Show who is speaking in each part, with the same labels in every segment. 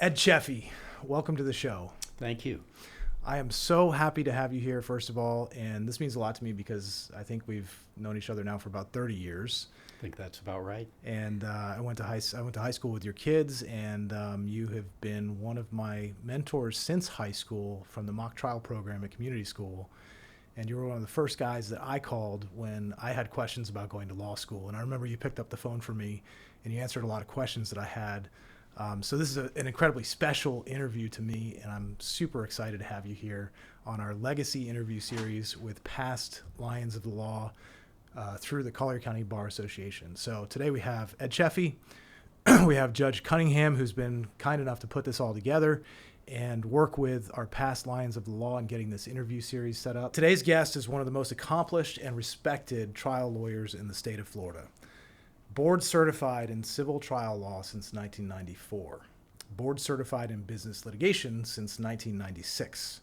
Speaker 1: Ed Cheffy, welcome to the show.
Speaker 2: Thank you.
Speaker 1: I am so happy to have you here, first of all, and this means a lot to me because I think we've known each other now for about 30 years.
Speaker 2: I think that's about right.
Speaker 1: And I went to high school with your kids, and you have been one of my mentors since high school from the mock trial program at community school. And you were one of the first guys that I called when I had questions about going to law school. And I remember you picked up the phone for me, and you answered a lot of questions that I had. So this is an incredibly special interview to me, and I'm super excited to have you here on our legacy interview series with past Lions of the Law through the Collier County Bar Association. So today we have Ed Cheffy, we have Judge Cunningham, who's been kind enough to put this all together and work with our past Lions of the Law in getting this interview series set up. Today's guest is one of the most accomplished and respected trial lawyers in the state of Florida. Board certified in civil trial law since 1994. Board certified in business litigation since 1996.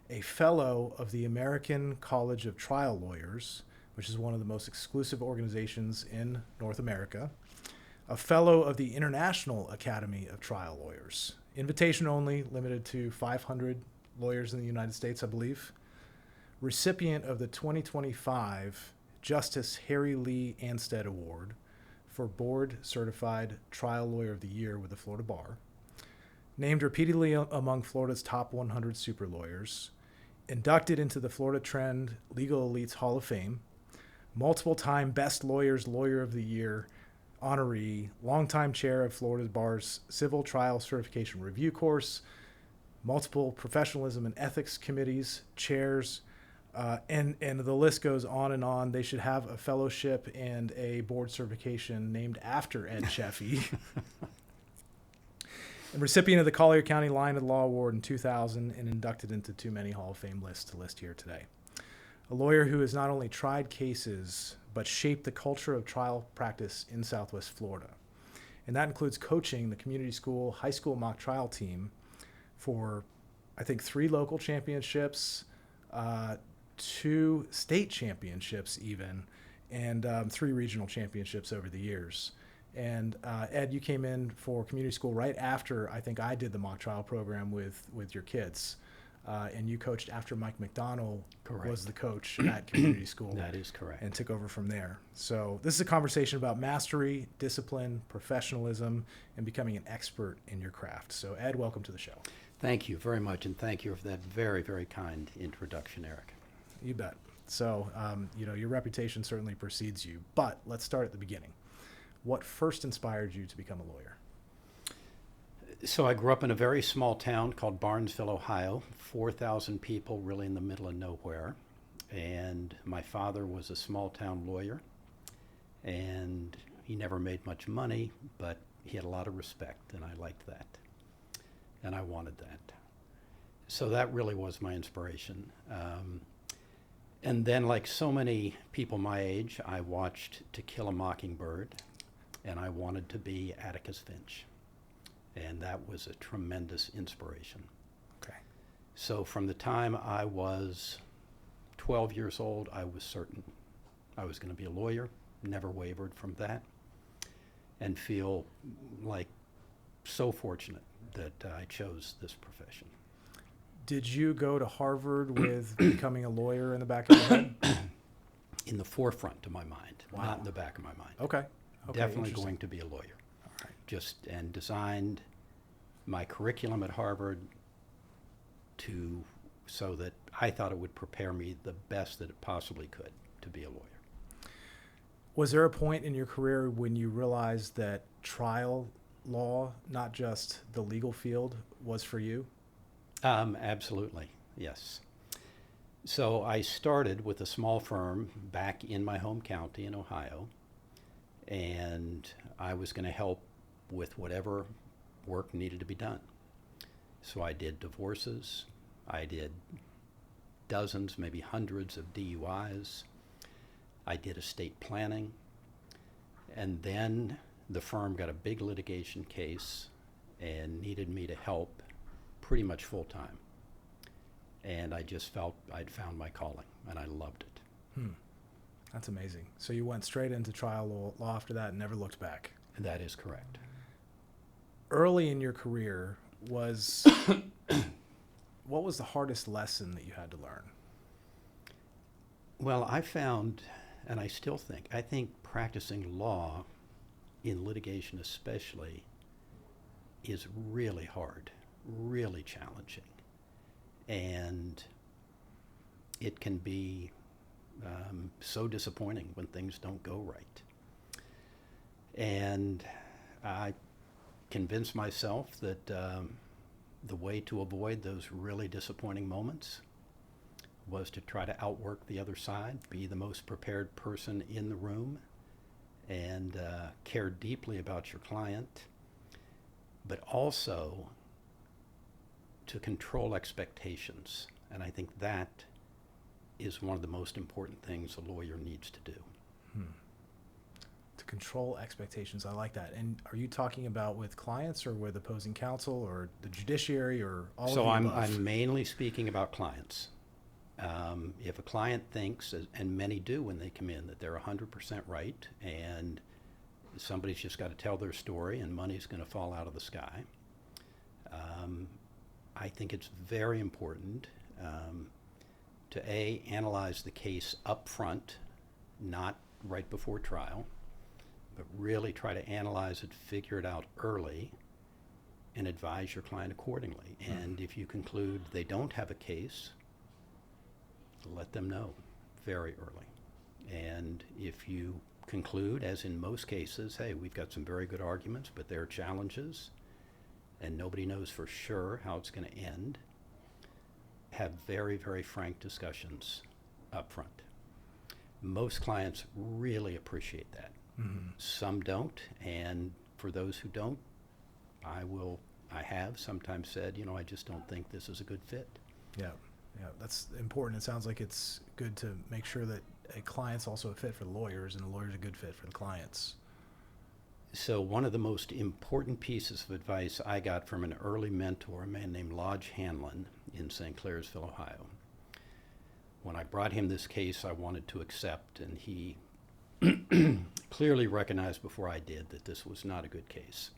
Speaker 1: A fellow of the American College of Trial Lawyers, which is one of the most exclusive organizations in North America. A fellow of the International Academy of Trial Lawyers. Invitation only, limited to 500 lawyers in the United States, I believe. Recipient of the 2025 Justice Harry Lee Anstead Award for Board Certified Trial Lawyer of the Year with the Florida Bar. Named repeatedly among Florida's top 100 super lawyers. Inducted into the Florida Trend Legal Elites Hall of Fame. Multiple-time Best Lawyers Lawyer of the Year honoree. Longtime chair of Florida Bar's Civil Trial Certification Review Course. Multiple professionalism and ethics committees, chairs, and the list goes on and on. They should have a fellowship and a board certification named after Ed Cheffy. And recipient of the Collier County Lion of the Law Award in 2000 and inducted into too many Hall of Fame lists to list here today. A lawyer who has not only tried cases, but shaped the culture of trial practice in Southwest Florida. And that includes coaching the community school, high school mock trial team for, I think, 3 local championships, 2 state championships even, and 3 regional championships over the years. And Ed, you came in for community school right after I think I did the mock trial program with your kids. And you coached after Mike McDonald was the coach at community school.
Speaker 2: That is correct.
Speaker 1: And took over from there. So this is a conversation about mastery, discipline, professionalism, and becoming an expert in your craft. So Ed, welcome to the show.
Speaker 2: Thank you very much, and thank you for that very, very kind introduction, Eric.
Speaker 1: You bet. So, your reputation certainly precedes you, but let's start at the beginning. What first inspired you to become a lawyer?
Speaker 2: So I grew up in a very small town called Barnesville, Ohio, 4,000 people, really in the middle of nowhere. And my father was a small town lawyer, and he never made much money, but he had a lot of respect, and I liked that. And I wanted that. So that really was my inspiration. And then, like so many people my age, I watched To Kill a Mockingbird, and I wanted to be Atticus Finch. And that was a tremendous inspiration.
Speaker 1: Okay.
Speaker 2: So from the time I was 12 years old, I was certain I was going to be a lawyer, never wavered from that, and feel like so fortunate that I chose this profession.
Speaker 1: Did you go to Harvard with becoming a lawyer in the back of your head?
Speaker 2: In the forefront of my mind,
Speaker 1: Wow.
Speaker 2: not in the back of my mind.
Speaker 1: Okay.
Speaker 2: Definitely going to be a lawyer.
Speaker 1: All right.
Speaker 2: And designed my curriculum at Harvard so that I thought it would prepare me the best that it possibly could to be a lawyer.
Speaker 1: Was there a point in your career when you realized that trial law, not just the legal field, was for you?
Speaker 2: Absolutely, yes. So I started with a small firm back in my home county in Ohio, and I was going to help with whatever work needed to be done. So I did divorces, I did dozens, maybe hundreds of DUIs, I did estate planning, and then the firm got a big litigation case and needed me to help pretty much full time. And I just felt I'd found my calling, and I loved it.
Speaker 1: That's amazing. So you went straight into trial law after that and never looked back.
Speaker 2: And that is correct.
Speaker 1: Early in your career, was what was the hardest lesson that you had to learn?
Speaker 2: Well, I found, and I still think, I think practicing law, in litigation especially, is really hard, really challenging. And it can be so disappointing when things don't go right. And I convinced myself that the way to avoid those really disappointing moments was to try to outwork the other side, be the most prepared person in the room, and care deeply about your client, but also to control expectations. And I think that is one of the most important things a lawyer needs to do.
Speaker 1: To control expectations. I like that. And are you talking about with clients or with opposing counsel or the judiciary or all of the above?
Speaker 2: I'm mainly speaking about clients. If a client thinks, and many do when they come in, that they're 100% right and somebody's just got to tell their story and money's going to fall out of the sky, I think it's very important to analyze the case up front, not right before trial, but really try to analyze it, figure it out early, and advise your client accordingly. And if you conclude they don't have a case, let them know very early. And if you conclude, as in most cases, hey, we've got some very good arguments, but there are challenges, and nobody knows for sure how it's going to end, have very, very frank discussions up front. Most clients really appreciate that. Some don't, and for those who don't, I have sometimes said, I just don't think this is a good fit.
Speaker 1: Yeah, that's important. It sounds like it's good to make sure that a client's also a fit for the lawyers and the lawyer's a good fit for the clients.
Speaker 2: So one of the most important pieces of advice I got from an early mentor, a man named Lodge Hanlon in St. Clairsville, Ohio. When I brought him this case I wanted to accept, and he clearly recognized before I did that this was not a good case.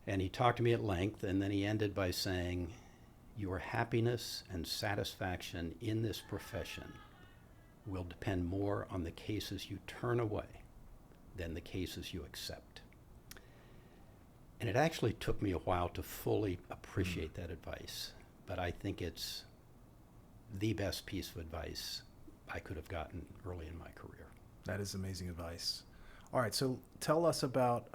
Speaker 2: And he talked to me at length, and then he ended by saying, your happiness and satisfaction in this profession will depend more on the cases you turn away than the cases you accept. And it actually took me a while to fully appreciate that advice, but I think it's the best piece of advice I could have gotten early in my career.
Speaker 1: That is amazing advice. All right, so tell us about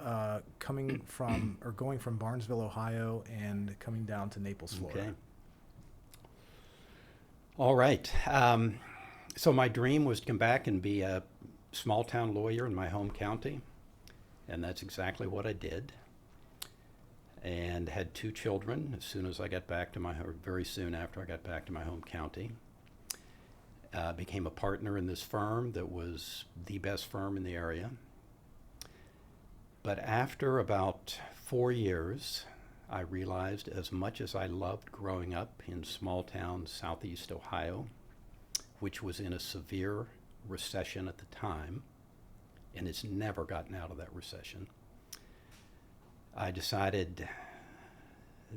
Speaker 1: going from Barnesville, Ohio, and coming down to Naples, Florida.
Speaker 2: Okay. All right. So my dream was to come back and be a small town lawyer in my home county, and that's exactly what I did. And had 2 children as soon as I got back to very soon after I got back to my home county. Became a partner in this firm that was the best firm in the area. But after about 4 years, I realized as much as I loved growing up in small town southeast Ohio, which was in a severe recession at the time, and it's never gotten out of that recession, I decided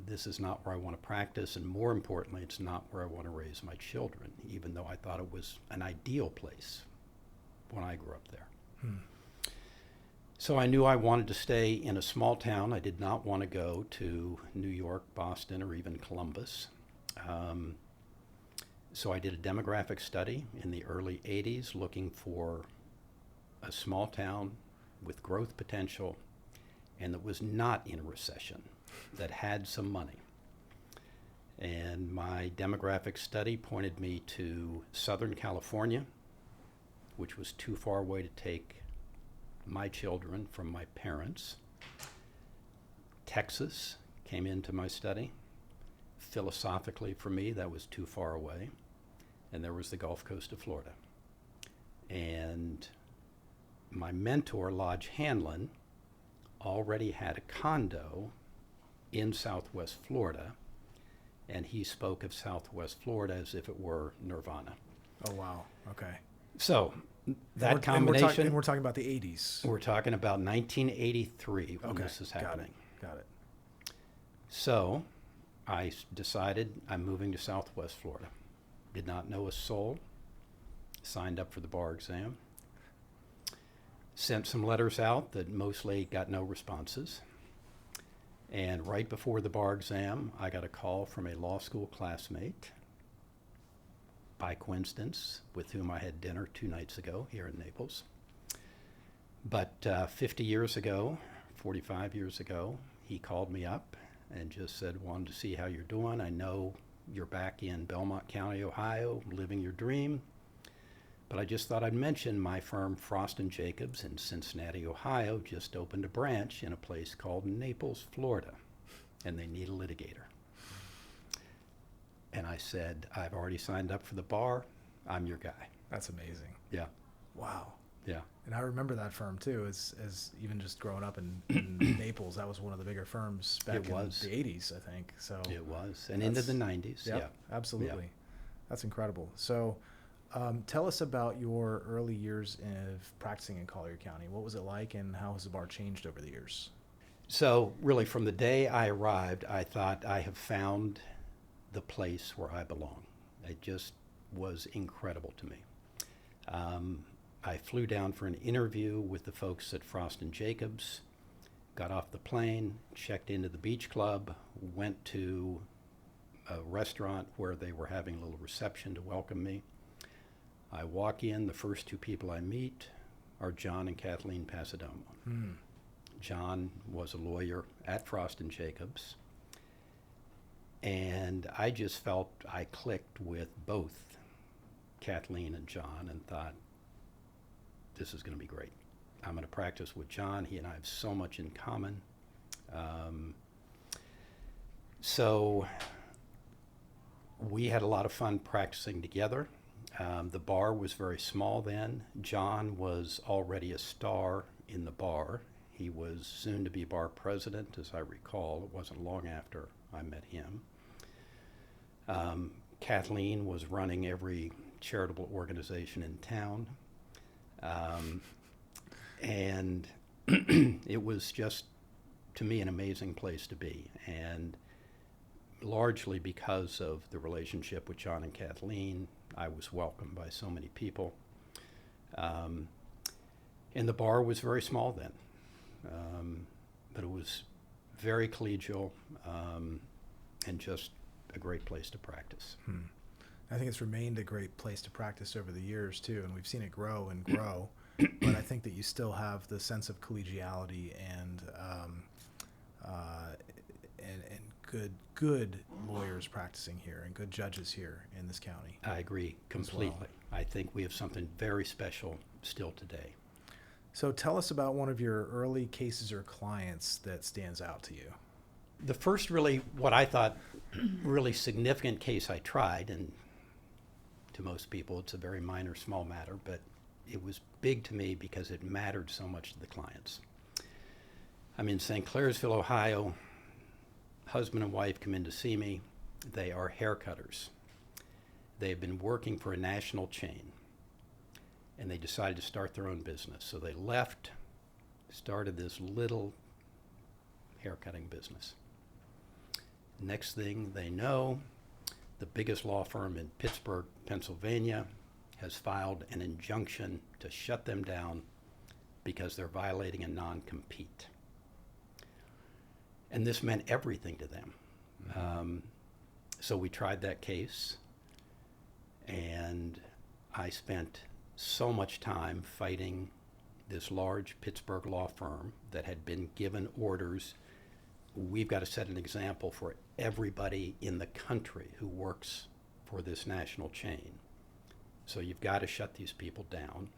Speaker 2: this is not where I want to practice, and more importantly, it's not where I want to raise my children, even though I thought it was an ideal place when I grew up there. So I knew I wanted to stay in a small town. I did not want to go to New York, Boston, or even Columbus. So I did a demographic study in the early 80s looking for a small town with growth potential and that was not in a recession, that had some money. And my demographic study pointed me to Southern California, which was too far away to take my children from my parents. Texas came into my study. Philosophically, for me, that was too far away. And there was the Gulf Coast of Florida. And my mentor, Lodge Hanlon, already had a condo in Southwest Florida, and he spoke of Southwest Florida as if it were nirvana.
Speaker 1: Oh, wow. Okay.
Speaker 2: So that combination...
Speaker 1: And we're talking about the 80s.
Speaker 2: We're talking about 1983 when
Speaker 1: Okay.
Speaker 2: this is happening.
Speaker 1: Got it.
Speaker 2: So I decided I'm moving to Southwest Florida. Did not know a soul. Signed up for the bar exam. Sent some letters out that mostly got no responses. And right before the bar exam, I got a call from a law school classmate, by coincidence, with whom I had dinner 2 nights ago here in Naples. But 50 years ago, 45 years ago, he called me up and just said, wanted to see how you're doing. I know you're back in Belmont County, Ohio, living your dream. But I just thought I'd mention my firm, Frost & Jacobs, in Cincinnati, Ohio, just opened a branch in a place called Naples, Florida, and they need a litigator. And I said, I've already signed up for the bar. I'm your guy.
Speaker 1: That's amazing.
Speaker 2: Yeah.
Speaker 1: Wow.
Speaker 2: Yeah.
Speaker 1: And I remember that firm too, as even just growing up in Naples. That was one of the bigger firms back in the 80s, I think. So
Speaker 2: it was, and into the 90s.
Speaker 1: Yep,
Speaker 2: yeah,
Speaker 1: absolutely.
Speaker 2: Yeah.
Speaker 1: That's incredible. So tell us about your early years of practicing in Collier County. What was it like, and how has the bar changed over the years?
Speaker 2: So really, from the day I arrived, I thought I have found the place where I belong. It just was incredible to me. I flew down for an interview with the folks at Frost & Jacobs, got off the plane, checked into the beach club, went to a restaurant where they were having a little reception to welcome me. I walk in, the first 2 people I meet are John and Kathleen Pasadomo. John was a lawyer at Frost & Jacobs, and I just felt I clicked with both Kathleen and John and thought, this is going to be great. I'm going to practice with John. He and I have so much in common. So we had a lot of fun practicing together. The bar was very small then. John was already a star in the bar. He was soon to be bar president, as I recall. It wasn't long after I met him. Kathleen was running every charitable organization in town. And it was just, to me, an amazing place to be. And largely because of the relationship with John and Kathleen, I was welcomed by so many people. And the bar was very small then, but it was very collegial and just a great place to practice.
Speaker 1: I think it's remained a great place to practice over the years too, and we've seen it grow and grow. But I think that you still have the sense of collegiality and good lawyers practicing here and good judges here in this county.
Speaker 2: I agree completely. I think we have something very special still today.
Speaker 1: So tell us about one of your early cases or clients that stands out to you.
Speaker 2: The first really, what I thought, really significant case I tried, and to most people it's a very minor, small matter, but it was big to me because it mattered so much to the clients. I'm in St. Clairsville, Ohio. Husband and wife come in to see me. They are haircutters. They've been working for a national chain, and they decided to start their own business. So they left, started this little haircutting business. Next thing they know, the biggest law firm in Pittsburgh, Pennsylvania, has filed an injunction to shut them down because they're violating a non-compete. And this meant everything to them. So we tried that case, and I spent so much time fighting this large Pittsburgh law firm that had been given orders. We've got to set an example for everybody in the country who works for this national chain. So you've got to shut these people down.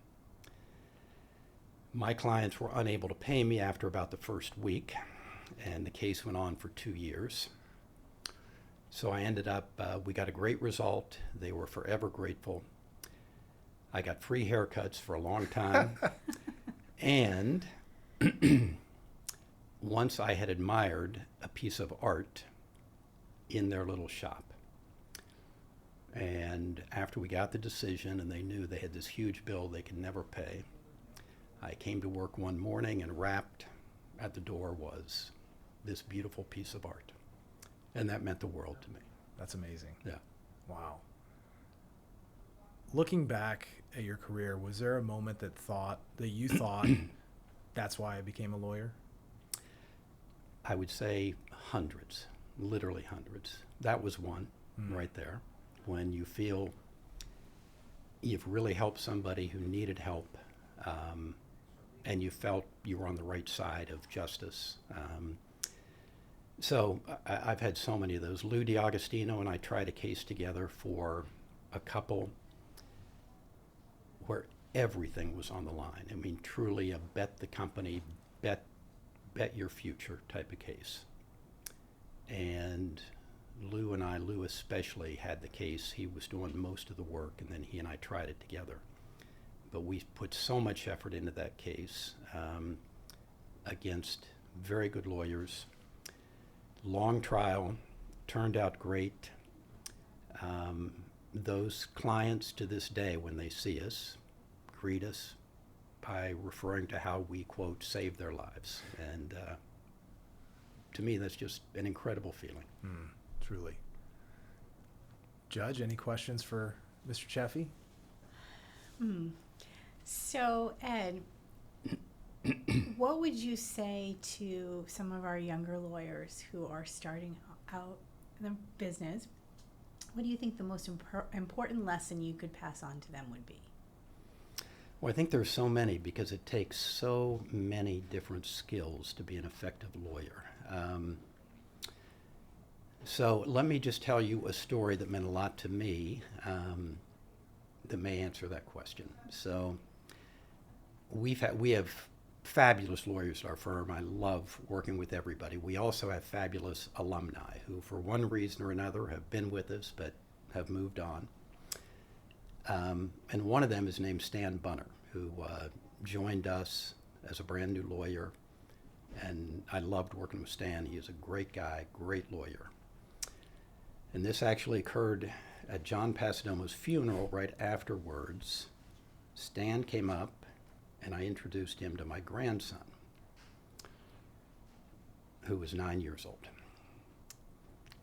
Speaker 2: My clients were unable to pay me after about the first week, and the case went on for 2 years. So I ended up, we got a great result. They were forever grateful. I got free haircuts for a long time. And once I had admired a piece of art in their little shop. And after we got the decision and they knew they had this huge bill they could never pay, I came to work one morning and wrapped at the door was this beautiful piece of art. And that meant the world to me.
Speaker 1: That's amazing.
Speaker 2: Yeah.
Speaker 1: Wow. Looking back at your career, was there a moment that you thought that's why I became a lawyer?
Speaker 2: I would say hundreds, literally hundreds. That was one right there. When you feel you've really helped somebody who needed help, and you felt you were on the right side of justice. So I've had so many of those. Lou DiAgostino and I tried a case together for a couple where everything was on the line. I mean, truly a bet the company, bet your future type of case. And Lou especially had the case. He was doing most of the work, and then he and I tried it together. But we put so much effort into that case against very good lawyers. Long trial, turned out great. Those clients to this day, when they see us, greet us by referring to how we, quote, saved their lives. And to me, that's just an incredible feeling.
Speaker 1: Truly. Judge, any questions for Mr. Cheffy?
Speaker 3: So, Ed, what would you say to some of our younger lawyers who are starting out in the business? What do you think the most important lesson you could pass on to them would be?
Speaker 2: Well, I think there's so many, because it takes so many different skills to be an effective lawyer. So let me just tell you a story that meant a lot to me that may answer that question. So we have fabulous lawyers at our firm. I love working with everybody. We also have fabulous alumni who, for one reason or another, have been with us but have moved on. And one of them is named Stan Bunner, who joined us as a brand new lawyer. And I loved working with Stan. He is a great guy, great lawyer. And this actually occurred at John Pasadomo's funeral. Right afterwards, Stan came up and I introduced him to my grandson, who was 9 years old.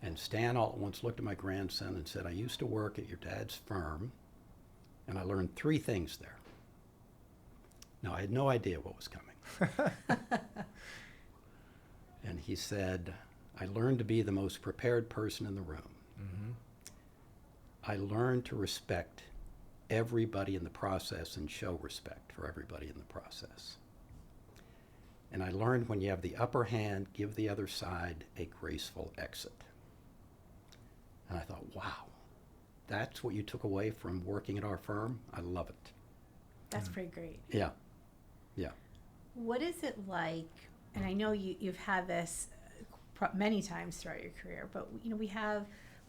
Speaker 2: And Stan all at once looked at my grandson and said, "I used to work at your dad's firm, and I learned 3 things there." Now, I had no idea what was coming. And he said, "I learned to be the most prepared person in the room. I learned to respect everybody in the process and show respect for everybody in the process. And I learned when you have the upper hand, give the other side a graceful exit." And I thought, wow, that's what you took away from working at our firm? I love it.
Speaker 3: That's pretty great.
Speaker 2: Yeah.
Speaker 3: What is it like, and I know you've had this many times throughout your career, but we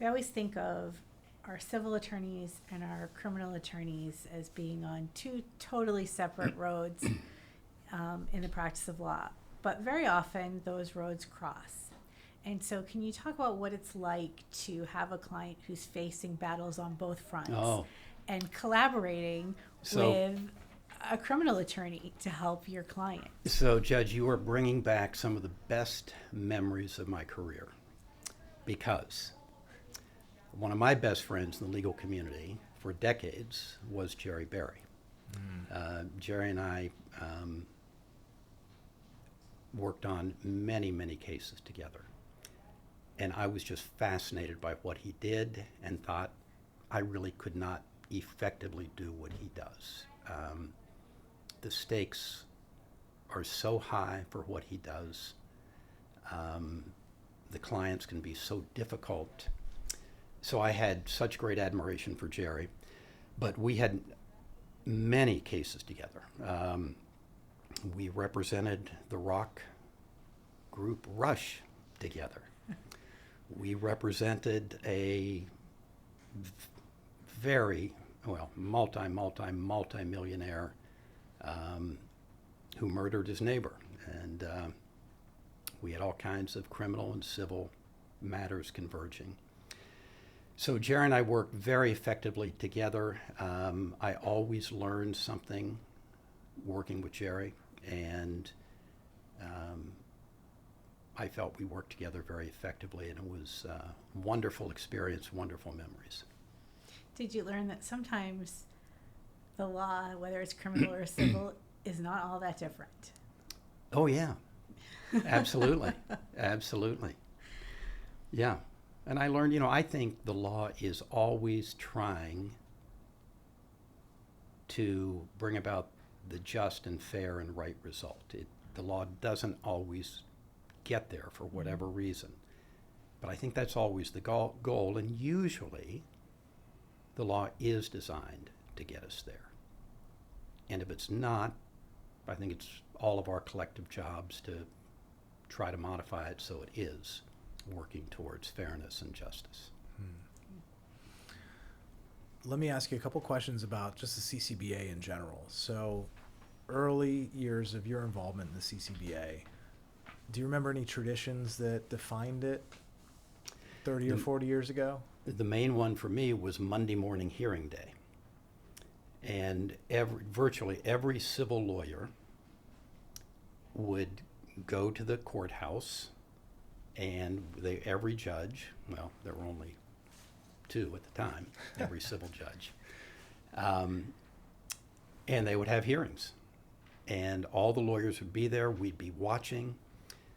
Speaker 3: always think of our civil attorneys and our criminal attorneys as being on 2 totally separate roads in the practice of law. But very often those roads cross. And so can you talk about what it's like to have a client who's facing battles on both fronts and collaborating with a criminal attorney to help your client?
Speaker 2: So, Judge, you are bringing back some of the best memories of my career, because one of my best friends in the legal community for decades was Jerry Berry. Jerry and I worked on many, many cases together. And I was just fascinated by what he did and thought I really could not effectively do what he does. The stakes are so high for what he does. The clients can be so difficult. So I had such great admiration for Jerry, but we had many cases together. We represented the rock group Rush together. We represented a very, multi-millionaire who murdered his neighbor. And we had all kinds of criminal and civil matters converging. So Jerry and I worked very effectively together. I always learned something working with Jerry, and I felt we worked together very effectively, and it was a wonderful experience, wonderful memories.
Speaker 3: Did you learn that sometimes the law, whether it's criminal or civil, is not all that different?
Speaker 2: Oh, yeah. Absolutely. Absolutely. Yeah. And I learned, I think the law is always trying to bring about the just and fair and right result. The law doesn't always get there for whatever reason. But I think that's always the goal, and usually the law is designed to get us there. And if it's not, I think it's all of our collective jobs to try to modify it so it is working towards fairness and justice.
Speaker 1: Let me ask you a couple questions about just the CCBA in general. So, early years of your involvement in the CCBA, do you remember any traditions that defined it 30 or 40 years ago?
Speaker 2: The main one for me was Monday morning hearing day. And virtually every civil lawyer would go to the courthouse, and every judge, well, there were only two at the time, every civil judge, and they would have hearings. And all the lawyers would be there, we'd be watching.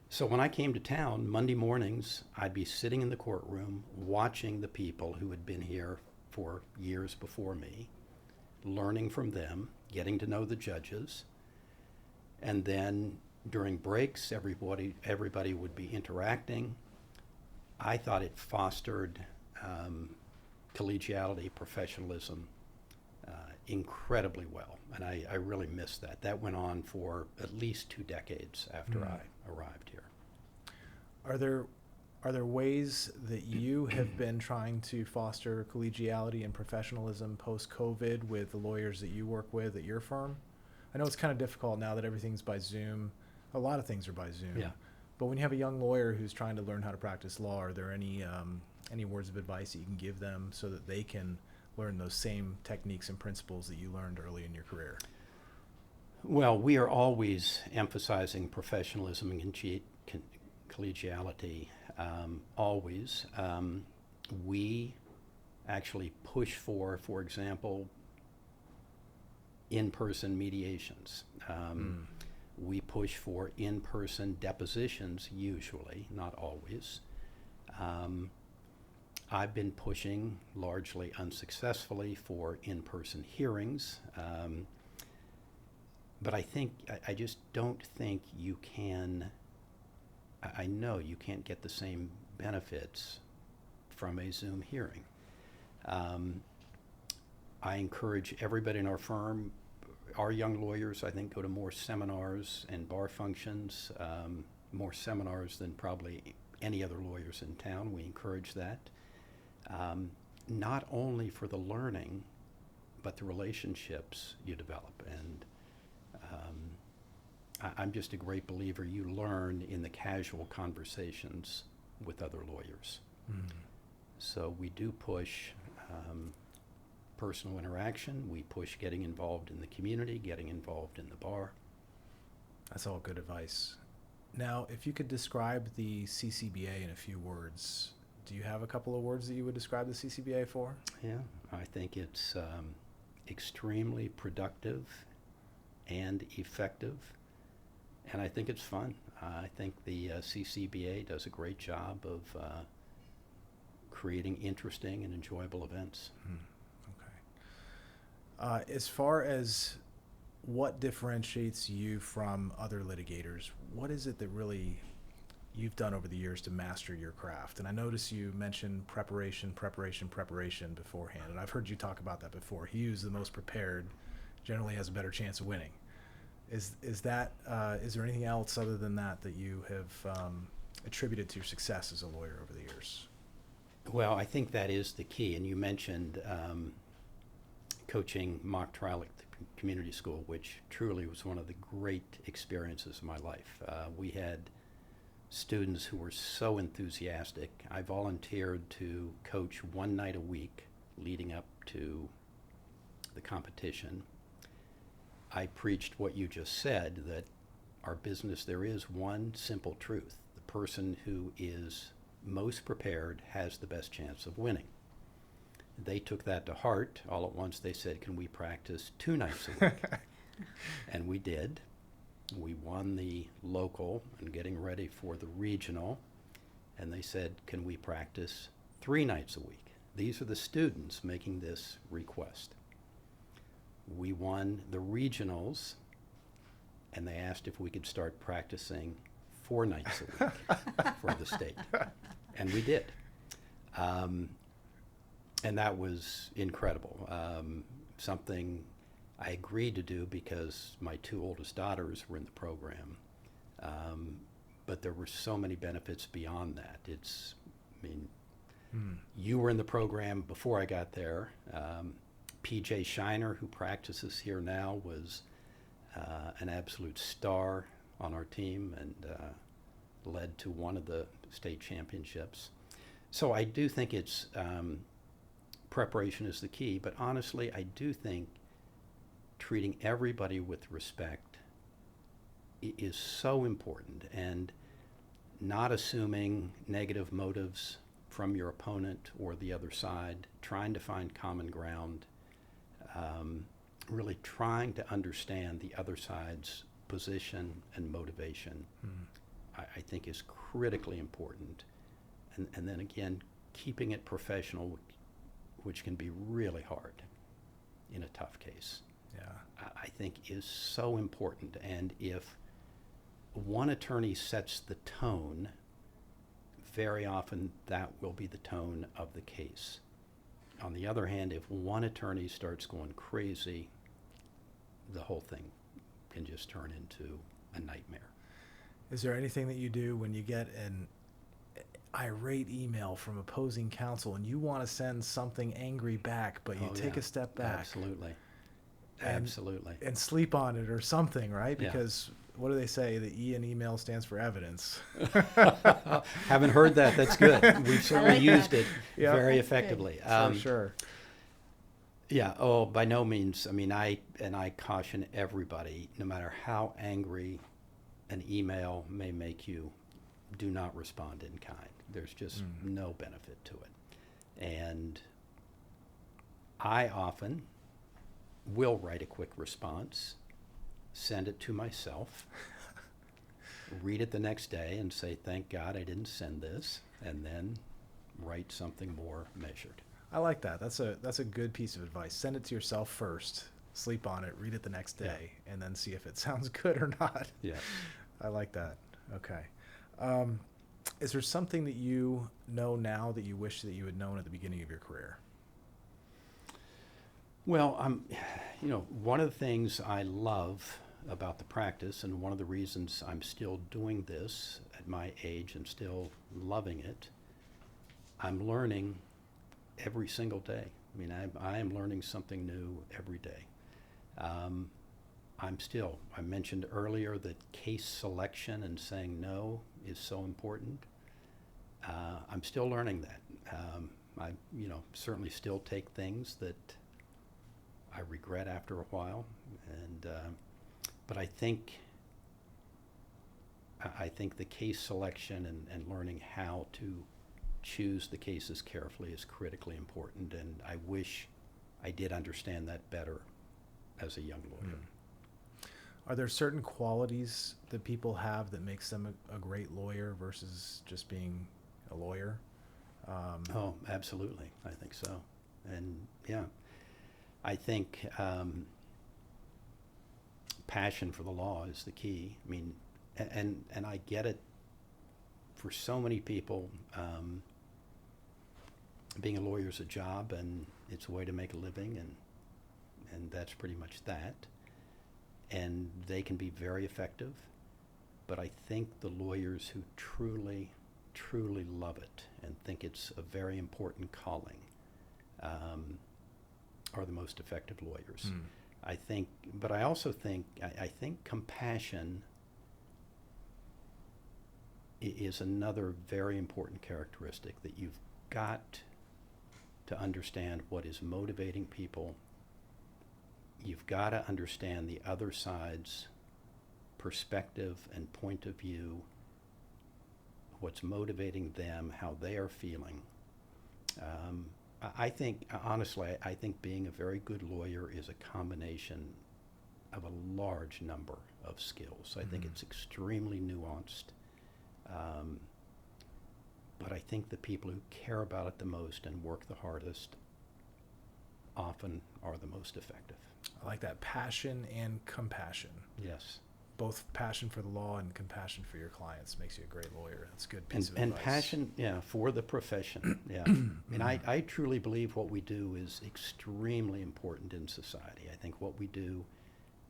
Speaker 2: So when I came to town, Monday mornings, I'd be sitting in the courtroom watching the people who had been here for years before me, learning from them, getting to know the judges, and then during breaks, everybody would be interacting. I thought it fostered collegiality, professionalism incredibly well, and I really missed that. That went on for at least 2 decades after I arrived here.
Speaker 1: Are there ways that you have been trying to foster collegiality and professionalism post-COVID with the lawyers that you work with at your firm? I know it's kind of difficult now that everything's by Zoom. A lot of things are by Zoom.
Speaker 2: Yeah.
Speaker 1: But when you have a young lawyer who's trying to learn how to practice law, are there any words of advice that you can give them so that they can learn those same techniques and principles that you learned early in your career?
Speaker 2: Well, we are always emphasizing professionalism and collegiality, always. We actually push for example, in-person mediations. We push for in-person depositions, usually, not always. I've been pushing, largely unsuccessfully, for in-person hearings. But I just don't think you can, I know you can't get the same benefits from a Zoom hearing. I encourage everybody in our firm, our young lawyers, I think, go to more seminars and bar functions, more seminars than probably any other lawyers in town. We encourage that. Not only for the learning, but the relationships you develop. And I'm just a great believer you learn in the casual conversations with other lawyers. So we do push personal interaction. We push getting involved in the community, getting involved in the bar.
Speaker 1: That's all good advice. Now, if you could describe the CCBA in a few words, do you have a couple of words that you would describe the CCBA for?
Speaker 2: Yeah, I think it's extremely productive and effective, and I think it's fun. I think the CCBA does a great job of creating interesting and enjoyable events.
Speaker 1: Okay. As far as what differentiates you from other litigators, what is it that really you've done over the years to master your craft? And I notice you mentioned preparation beforehand, and I've heard you talk about that before. He who's the most prepared generally has a better chance of winning. Is there anything else other than that you have attributed to your success as a lawyer over the years?
Speaker 2: Well, I think that is the key. And you mentioned coaching mock trial at the community school, which truly was one of the great experiences of my life. We had students who were so enthusiastic. I volunteered to coach one night a week leading up to the competition. I preached what you just said, that our business, there is one simple truth. The person who is most prepared has the best chance of winning. They took that to heart. All at once they said, can we practice 2 nights a week? And we did. We won the local and getting ready for the regional. And they said, can we practice 3 nights a week? These are the students making this request. We won the regionals, and they asked if we could start practicing 4 nights a week for the state. And we did. And that was incredible. Something I agreed to do because my 2 oldest daughters were in the program. But there were so many benefits beyond that. You were in the program before I got there. PJ Shiner, who practices here now, was an absolute star on our team and led to one of the state championships. So I do think it's preparation is the key, but honestly, I do think treating everybody with respect is so important, and not assuming negative motives from your opponent or the other side, trying to find common ground, really trying to understand the other side's position and motivation, I think is critically important. And then again, keeping it professional, which can be really hard in a tough case, I think is so important. And if one attorney sets the tone, very often that will be the tone of the case. On the other hand, if one attorney starts going crazy, the whole thing can just turn into a nightmare.
Speaker 1: Is there anything that you do when you get an irate email from opposing counsel and you want to send something angry back, but you take a step back?
Speaker 2: Absolutely.
Speaker 1: Absolutely. And sleep on it or something, right? Because what do they say? The E in email stands for evidence.
Speaker 2: Haven't heard that. That's good. We've certainly used it very effectively.
Speaker 1: For sure.
Speaker 2: Yeah. Oh, by no means. I mean, I caution everybody, no matter how angry an email may make you, do not respond in kind. There's just no benefit to it. And I often will write a quick response, send it to myself, read it the next day and say, thank God I didn't send this, and then write something more measured.
Speaker 1: I like that. That's a good piece of advice. Send it to yourself first, sleep on it, read it the next day, and then see if it sounds good or not.
Speaker 2: Yeah.
Speaker 1: I like that. Okay. Is there something that you know now that you wish that you had known at the beginning of your career?
Speaker 2: Well, one of the things I love about the practice, and one of the reasons I'm still doing this at my age and still loving it, I'm learning every single day. I mean, I am learning something new every day. I mentioned earlier that case selection and saying no is so important. I'm still learning that. I certainly still take things that I regret after a while, but I think the case selection and learning how to choose the cases carefully is critically important, and I wish I did understand that better as a young lawyer.
Speaker 1: Are there certain qualities that people have that makes them a great lawyer versus just being a lawyer?
Speaker 2: Oh, absolutely. I think so. And I think passion for the law is the key. I mean, and I get it. For so many people, being a lawyer is a job, and it's a way to make a living, and that's pretty much that. And they can be very effective, but I think the lawyers who truly, truly love it and think it's a very important calling are the most effective lawyers. But I also think, I think compassion is another very important characteristic, that you've got to understand what is motivating people. You've got to understand the other side's perspective and point of view, what's motivating them, how they are feeling. I think, honestly, I think being a very good lawyer is a combination of a large number of skills. I think it's extremely nuanced. But I think the people who care about it the most and work the hardest often are the most effective.
Speaker 1: I like that, passion and compassion.
Speaker 2: Yes.
Speaker 1: Both passion for the law and compassion for your clients makes you a great lawyer. That's a good piece of
Speaker 2: And
Speaker 1: advice.
Speaker 2: passion, yeah, for the profession. Yeah. And I truly believe what we do is extremely important in society. I think what we do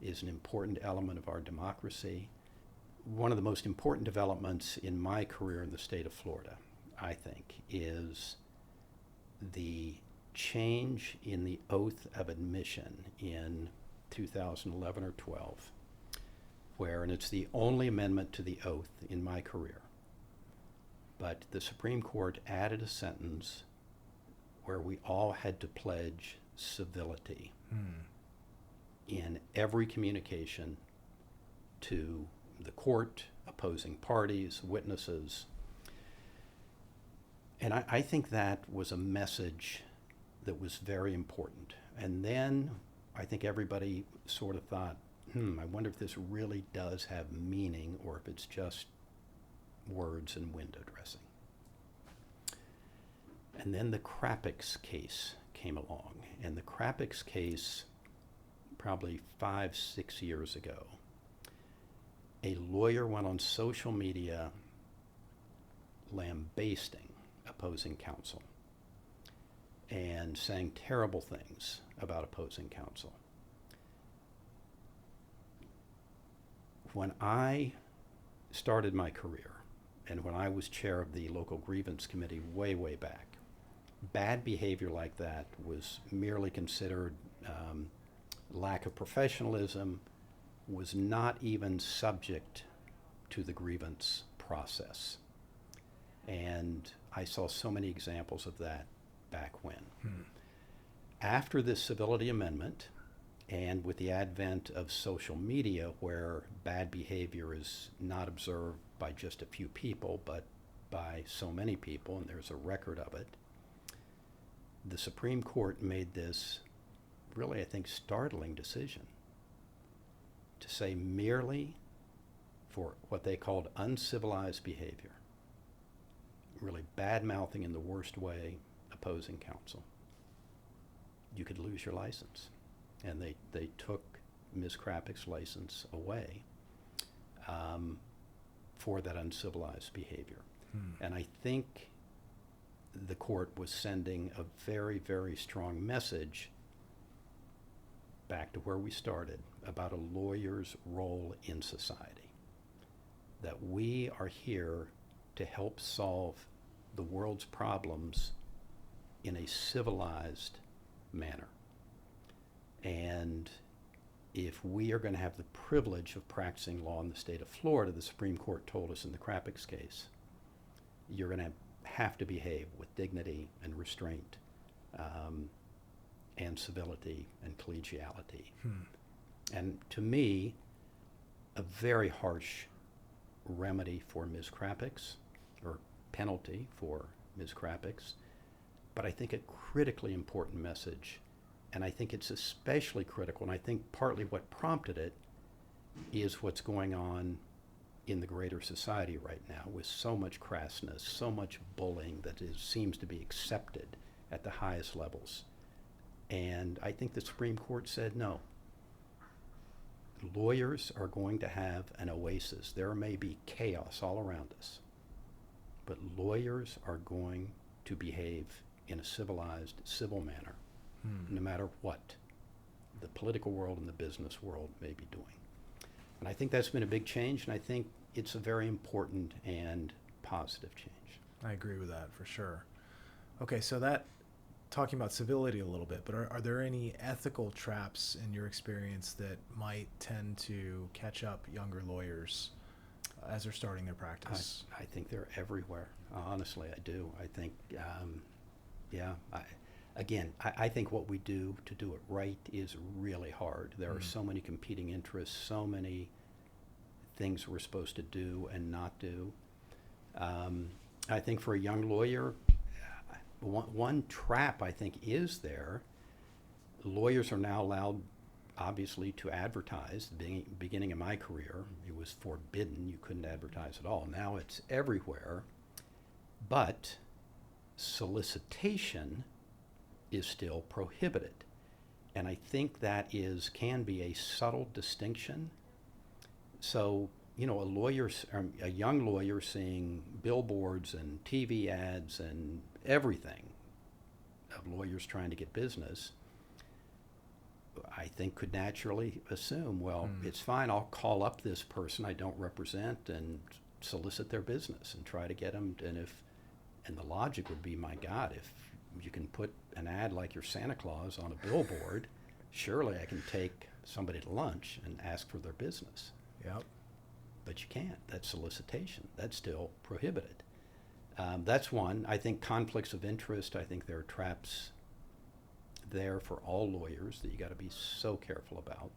Speaker 2: is an important element of our democracy. One of the most important developments in my career in the state of Florida, I think, is the change in the oath of admission in 2011 or 12, where, and it's the only amendment to the oath in my career, but the Supreme Court added a sentence where we all had to pledge civility in every communication to the court, opposing parties, witnesses. And I think that was a message that was very important. And then I think everybody sort of thought, I wonder if this really does have meaning or if it's just words and window dressing. And then the Krappix case came along. And the Krappix case, probably 5-6 years ago, a lawyer went on social media lambasting opposing counsel and saying terrible things about opposing counsel. When I started my career, and when I was chair of the local grievance committee way, way back, bad behavior like that was merely considered lack of professionalism, was not even subject to the grievance process. And I saw so many examples of that back when. After this civility amendment, and with the advent of social media, where bad behavior is not observed by just a few people, but by so many people, and there's a record of it, the Supreme Court made this really, I think, startling decision to say merely for what they called uncivilized behavior, really bad-mouthing in the worst way opposing counsel, you could lose your license. And they took Ms. Krappix's license away for that uncivilized behavior. And I think the court was sending a very, very strong message back to where we started about a lawyer's role in society, that we are here to help solve the world's problems in a civilized manner. And if we are going to have the privilege of practicing law in the state of Florida, the Supreme Court told us in the Krappix case, you're going to have to behave with dignity and restraint and civility and collegiality. And to me, a very harsh remedy for Ms. Krappix, or penalty for Ms. Krappix, but I think a critically important message. And I think it's especially critical, and I think partly what prompted it is what's going on in the greater society right now, with so much crassness, so much bullying that seems to be accepted at the highest levels. And I think the Supreme Court said no. Lawyers are going to have an oasis. There may be chaos all around us, but lawyers are going to behave in a civilized, civil manner, no matter what the political world and the business world may be doing. And I think that's been a big change, and I think it's a very important and positive change.
Speaker 1: I agree with that for sure. Okay, so that, talking about civility a little bit, but are there any ethical traps in your experience that might tend to catch up younger lawyers as they're starting their practice?
Speaker 2: I think they're everywhere. Honestly, I do. I think, I think what we do to do it right is really hard. There are so many competing interests, so many things we're supposed to do and not do. I think for a young lawyer, one trap I think is there. Lawyers are now allowed, obviously, to advertise. Beginning of my career, it was forbidden. You couldn't advertise at all. Now it's everywhere. But solicitation is still prohibited. And I think that can be a subtle distinction. So, you know, a young lawyer seeing billboards and TV ads and everything of lawyers trying to get business, I think could naturally assume, well, it's fine, I'll call up this person I don't represent and solicit their business and try to get them. And the logic would be, my God, if you can put an ad like you're Santa Claus on a billboard, surely I can take somebody to lunch and ask for their business.
Speaker 1: Yep.
Speaker 2: But you can't. That's solicitation. That's still prohibited. That's one. I think conflicts of interest, I think there are traps there for all lawyers that you got to be so careful about.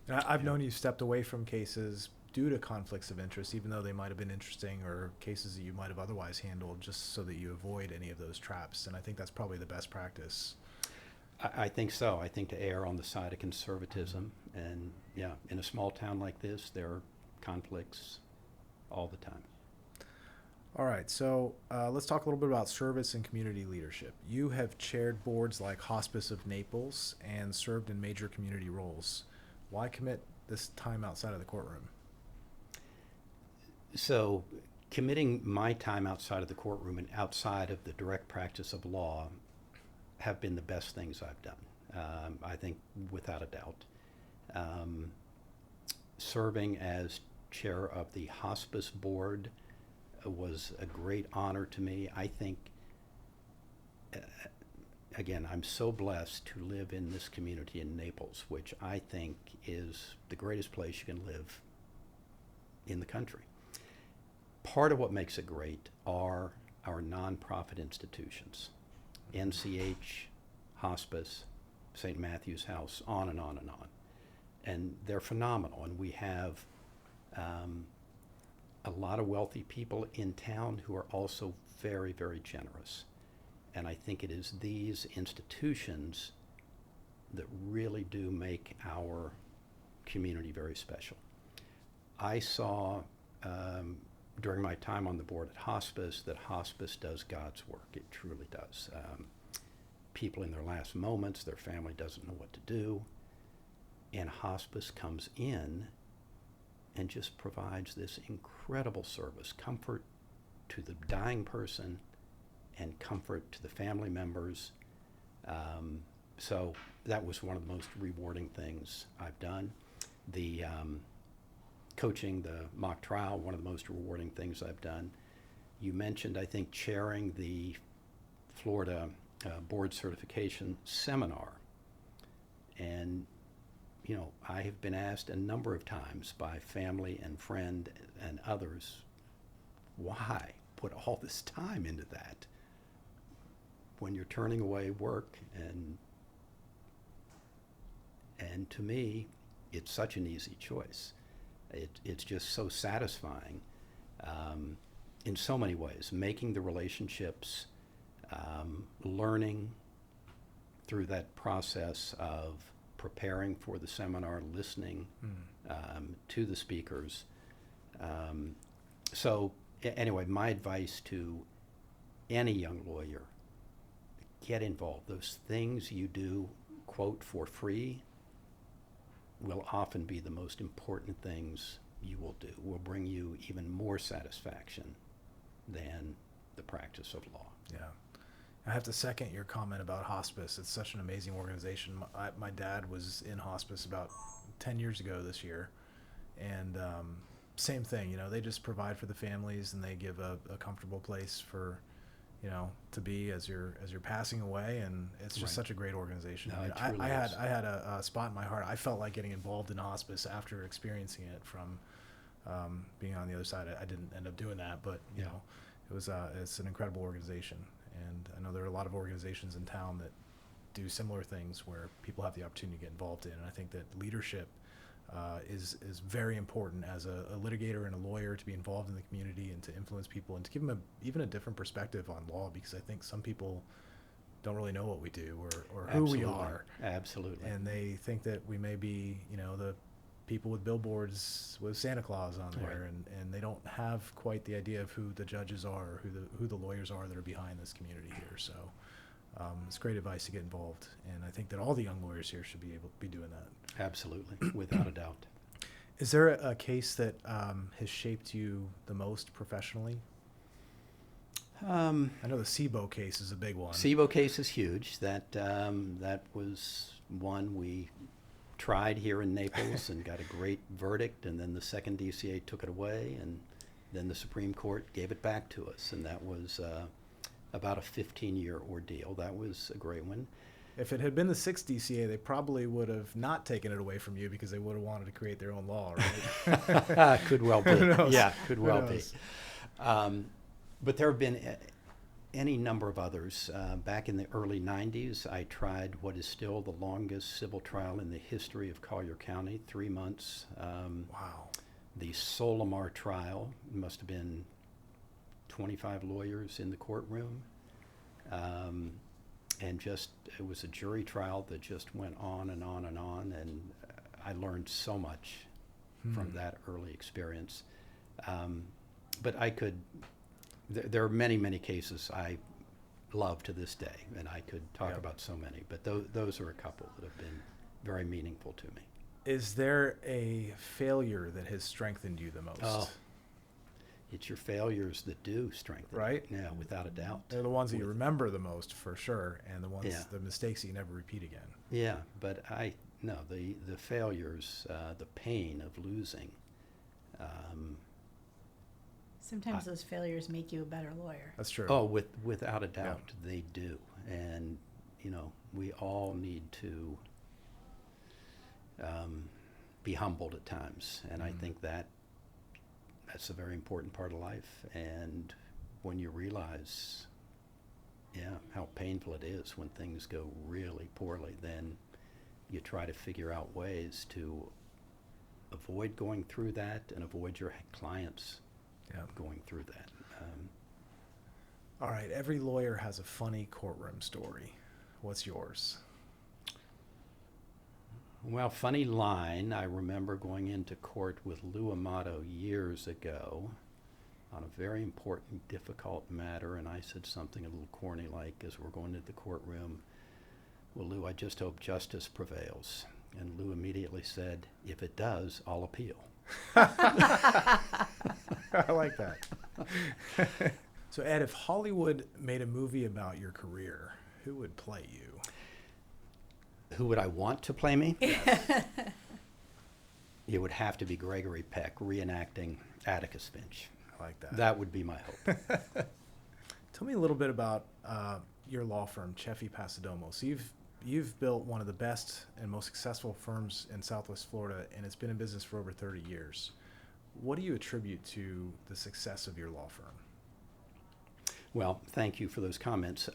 Speaker 1: And I've known you stepped away from cases due to conflicts of interest, even though they might have been interesting, or cases that you might have otherwise handled, just so that you avoid any of those traps. And I think that's probably the best practice.
Speaker 2: I think so. I think to err on the side of conservatism. And yeah, in a small town like this, there are conflicts all the time.
Speaker 1: All right, so let's talk a little bit about service and community leadership. You have chaired boards like Hospice of Naples and served in major community roles. Why commit this time outside of the courtroom?
Speaker 2: So committing my time outside of the courtroom and outside of the direct practice of law have been the best things I've done, I think, without a doubt. Serving as chair of the hospice board was a great honor to me. I think, again, I'm so blessed to live in this community in Naples, which I think is the greatest place you can live in the country. Part of what makes it great are our nonprofit institutions. NCH, Hospice, St. Matthew's House, on and on and on. And they're phenomenal. And we have a lot of wealthy people in town who are also very, very generous. And I think it is these institutions that really do make our community very special. I saw during my time on the board at Hospice that Hospice does God's work. It truly does. People in their last moments, their family doesn't know what to do, and Hospice comes in and just provides this incredible service, comfort to the dying person and comfort to the family members. So that was one of the most rewarding things I've done. The coaching the mock trial, one of the most rewarding things I've done. You mentioned, I think, chairing the Florida board certification seminar. And, you know, I have been asked a number of times by family and friend and others, why put all this time into that when you're turning away work? And to me, it's such an easy choice. It's just so satisfying in so many ways, making the relationships, learning through that process of preparing for the seminar, listening to the speakers. So anyway, my advice to any young lawyer, get involved. Those things you do, quote, for free, will often be the most important things you will do, will bring you even more satisfaction than the practice of law.
Speaker 1: Yeah. I have to second your comment about hospice. It's such an amazing organization. My dad was in hospice about 10 years ago this year. And same thing, you know, they just provide for the families and they give a comfortable place for, you know, to be as you're passing away, and it's just such a great organization.
Speaker 2: No,
Speaker 1: I mean,
Speaker 2: it truly is.
Speaker 1: I had a spot in my heart. I felt like getting involved in hospice after experiencing it from being on the other side. I didn't end up doing that, but you know, it was it's an incredible organization, and I know there are a lot of organizations in town that do similar things where people have the opportunity to get involved in. And I think that leadership is very important as a litigator and a lawyer, to be involved in the community and to influence people and to give them even a different perspective on law, because I think some people don't really know what we do or who we are.
Speaker 2: Absolutely.
Speaker 1: And they think that we may be, the people with billboards with Santa Claus on there,
Speaker 2: Right.
Speaker 1: and they don't have quite the idea of who the judges are, or who the lawyers are that are behind this community here. So it's great advice to get involved, and I think that all the young lawyers here should be able to be doing that.
Speaker 2: Absolutely, without a doubt.
Speaker 1: Is there a case that has shaped you the most professionally? I know the SIBO case is a big one.
Speaker 2: SIBO case is huge. That was one we tried here in Naples and got a great verdict, and then the second DCA took it away, and then the Supreme Court gave it back to us, and that was about a 15-year ordeal. That was a great one.
Speaker 1: If it had been the sixth DCA, they probably would have not taken it away from you because they would have wanted to create their own law, right?
Speaker 2: Could well be.
Speaker 1: Who knows?
Speaker 2: Yeah, could
Speaker 1: Who
Speaker 2: well be.
Speaker 1: knows?
Speaker 2: But there have been any number of others. Back in the early 90s, I tried what is still the longest civil trial in the history of Collier County, 3 months.
Speaker 1: Wow.
Speaker 2: The Solimar trial must have been 25 lawyers in the courtroom. And it was a jury trial that just went on and on and on, and I learned so much from that early experience. But there are many, many cases I love to this day, and I could talk about so many, but those are a couple that have been very meaningful to me.
Speaker 1: Is there a failure that has strengthened you the most?
Speaker 2: Oh, it's your failures that do strengthen.
Speaker 1: Right?
Speaker 2: Yeah, without a doubt.
Speaker 1: They're the ones that you remember the most, for sure, and
Speaker 2: Yeah.
Speaker 1: the mistakes that you never repeat again.
Speaker 2: Yeah, but the failures, the pain of losing.
Speaker 3: Sometimes those failures make you a better lawyer.
Speaker 1: That's true.
Speaker 2: Oh, without a doubt, they do. And, we all need to be humbled at times. And I think that's a very important part of life. And when you realize, how painful it is when things go really poorly, then you try to figure out ways to avoid going through that and avoid your clients going through that.
Speaker 1: All right, every lawyer has a funny courtroom story. What's yours?
Speaker 2: Well, funny line, I remember going into court with Lou Amato years ago on a very important, difficult matter, and I said something a little corny like, as we're going into the courtroom, "Well, Lou, I just hope justice prevails." And Lou immediately said, "If it does, I'll appeal."
Speaker 1: I like that. So, Ed, if Hollywood made a movie about your career, who would play you?
Speaker 2: Who would I want to play me? It would have to be Gregory Peck reenacting Atticus Finch.
Speaker 1: I like that.
Speaker 2: That would be my hope.
Speaker 1: Tell me a little bit about your law firm, Cheffy Passidomo. So you've built one of the best and most successful firms in Southwest Florida, and it's been in business for over 30 years. What do you attribute to the success of your law firm?
Speaker 2: Well, thank you for those comments.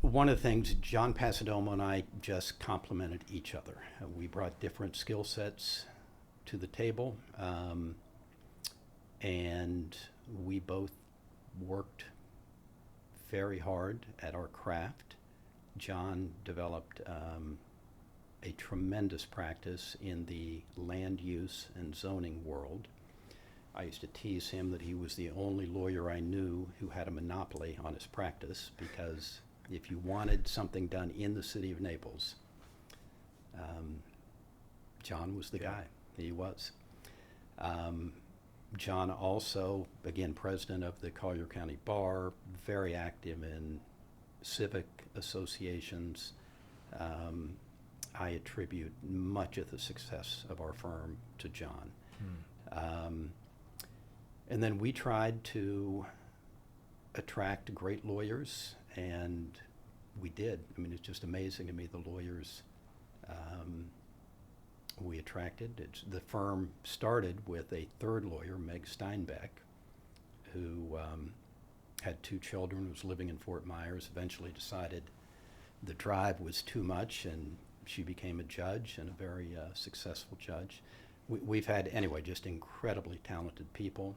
Speaker 2: One of the things, John Passidomo and I just complemented each other. We brought different skill sets to the table, and we both worked very hard at our craft. John developed a tremendous practice in the land use and zoning world. I used to tease him that he was the only lawyer I knew who had a monopoly on his practice, because if you wanted something done in the city of Naples, John was the guy. He was. John also, again, president of the Collier County Bar, very active in civic associations. I attribute much of the success of our firm to John. And then we tried to attract great lawyers, and we did. I mean, it's just amazing to me, the lawyers we attracted. The firm started with a third lawyer, Meg Steinbeck, who had 2 children, was living in Fort Myers, eventually decided the drive was too much, and she became a judge, and a very successful judge. We've had, anyway, just incredibly talented people.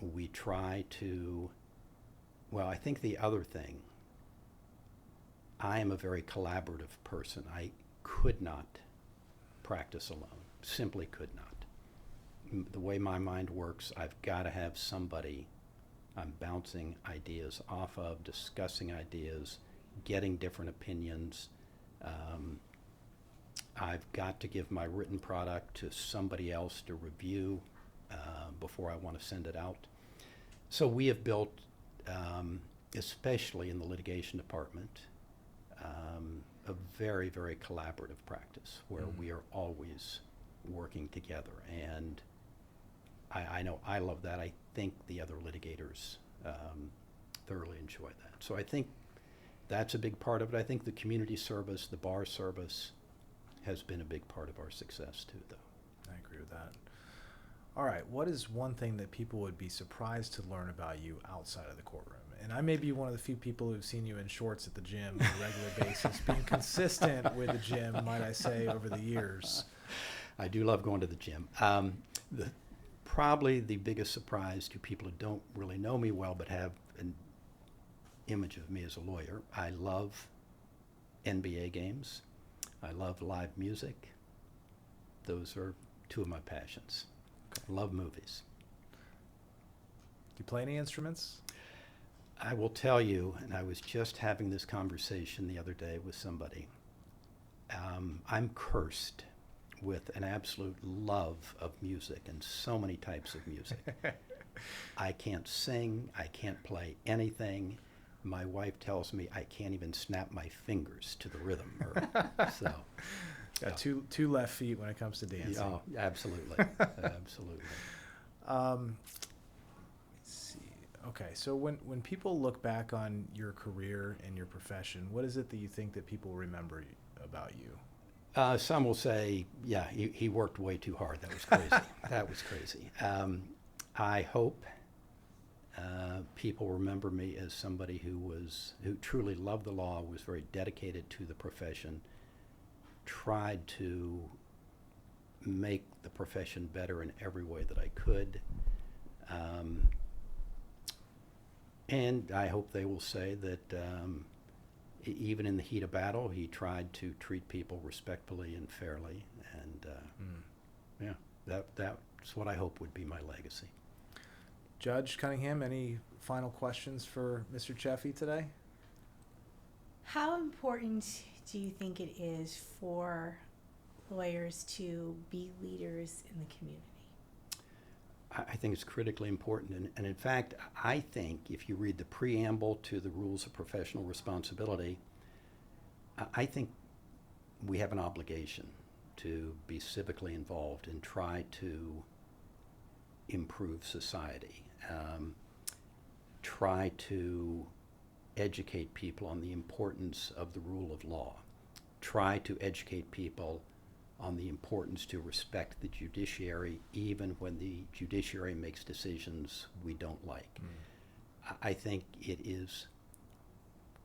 Speaker 2: We try to, well, I think the other thing, I am a very collaborative person. I could not practice alone, simply could not. The way my mind works, I've got to have somebody I'm bouncing ideas off of, discussing ideas, getting different opinions. I've got to give my written product to somebody else to review before I want to send it out. So we have built, especially in the litigation department, a very, very collaborative practice where we are always working together. And I know I love that. I think the other litigators thoroughly enjoy that. So I think that's a big part of it. I think the community service, the bar service, has been a big part of our success too, though.
Speaker 1: I agree with that. All right, what is one thing that people would be surprised to learn about you outside of the courtroom? And I may be one of the few people who've seen you in shorts at the gym on a regular basis, being consistent with the gym, might I say, over the years.
Speaker 2: I do love going to the gym. Probably the biggest surprise to people who don't really know me well but have an image of me as a lawyer, I love NBA games. I love live music. Those are two of my passions. I love movies.
Speaker 1: Do you play any instruments?
Speaker 2: I will tell you, and I was just having this conversation the other day with somebody, I'm cursed with an absolute love of music and so many types of music. I can't sing, I can't play anything. My wife tells me I can't even snap my fingers to the rhythm. So,
Speaker 1: Got two left feet when it comes to dancing.
Speaker 2: Oh, absolutely, absolutely.
Speaker 1: Let's see. Okay, so when people look back on your career and your profession, what is it that you think that people remember about you?
Speaker 2: Some will say, yeah, he worked way too hard. That was crazy. That was crazy. I hope people remember me as somebody who truly loved the law, was very dedicated to the profession, tried to make the profession better in every way that I could. And I hope they will say that even in the heat of battle, he tried to treat people respectfully and fairly. And yeah, that's what I hope would be my legacy.
Speaker 1: Judge Cunningham, any final questions for Mr. Cheffy today?
Speaker 3: How important do you think it is for lawyers to be leaders in the community?
Speaker 2: I think it's critically important. And in fact, I think if you read the preamble to the Rules of Professional Responsibility, I think we have an obligation to be civically involved and try to improve society. Try to educate people on the importance of the rule of law. Try to educate people on the importance to respect the judiciary, even when the judiciary makes decisions we don't like. I think it is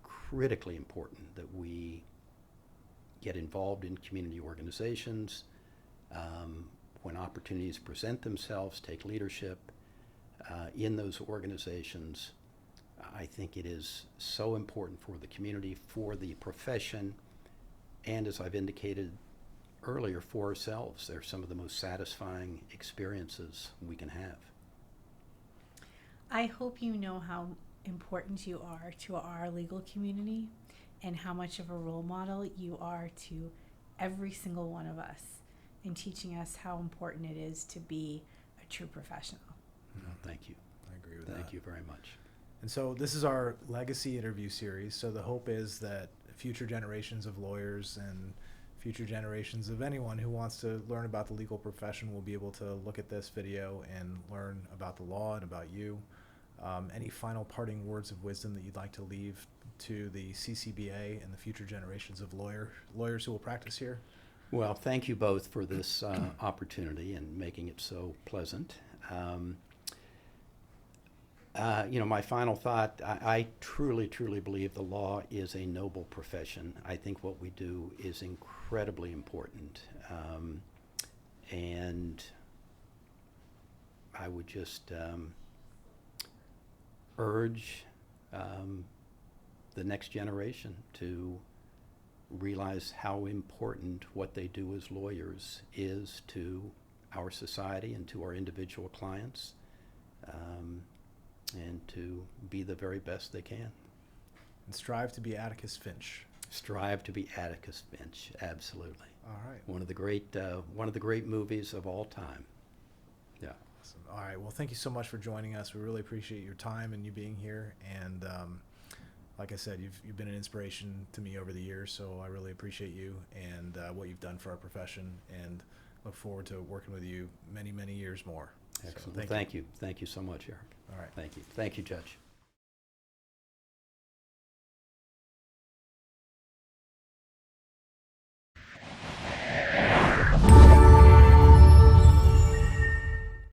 Speaker 2: critically important that we get involved in community organizations. When opportunities present themselves, take leadership in those organizations. I think it is so important for the community, for the profession, and as I've indicated earlier, for ourselves. They're some of the most satisfying experiences we can have.
Speaker 3: I hope you know how important you are to our legal community and how much of a role model you are to every single one of us in teaching us how important it is to be a true professional.
Speaker 2: Thank you.
Speaker 1: I agree with that.
Speaker 2: Thank you very much.
Speaker 1: And so this is our legacy interview series. So the hope is that future generations of lawyers and future generations of anyone who wants to learn about the legal profession will be able to look at this video and learn about the law and about you. Any final parting words of wisdom that you'd like to leave to the CCBA and the future generations of lawyers who will practice here?
Speaker 2: Well, thank you both for this opportunity and making it so pleasant. My final thought, I truly, truly believe the law is a noble profession. I think what we do is incredibly important. And I would just urge the next generation to realize how important what they do as lawyers is to our society and to our individual clients, and to be the very best they can.
Speaker 1: And strive to be Atticus Finch.
Speaker 2: Strive to be Atticus Finch, absolutely.
Speaker 1: All right.
Speaker 2: One of the great movies of all time. Yeah.
Speaker 1: Awesome. All right. Well, thank you so much for joining us. We really appreciate your time and you being here. And like I said, you've been an inspiration to me over the years, so I really appreciate you and what you've done for our profession, and look forward to working with you many, many years more.
Speaker 2: Excellent.
Speaker 1: So
Speaker 2: Thank you. Thank you so much, Eric.
Speaker 1: All right.
Speaker 2: Thank you. Thank you, Judge.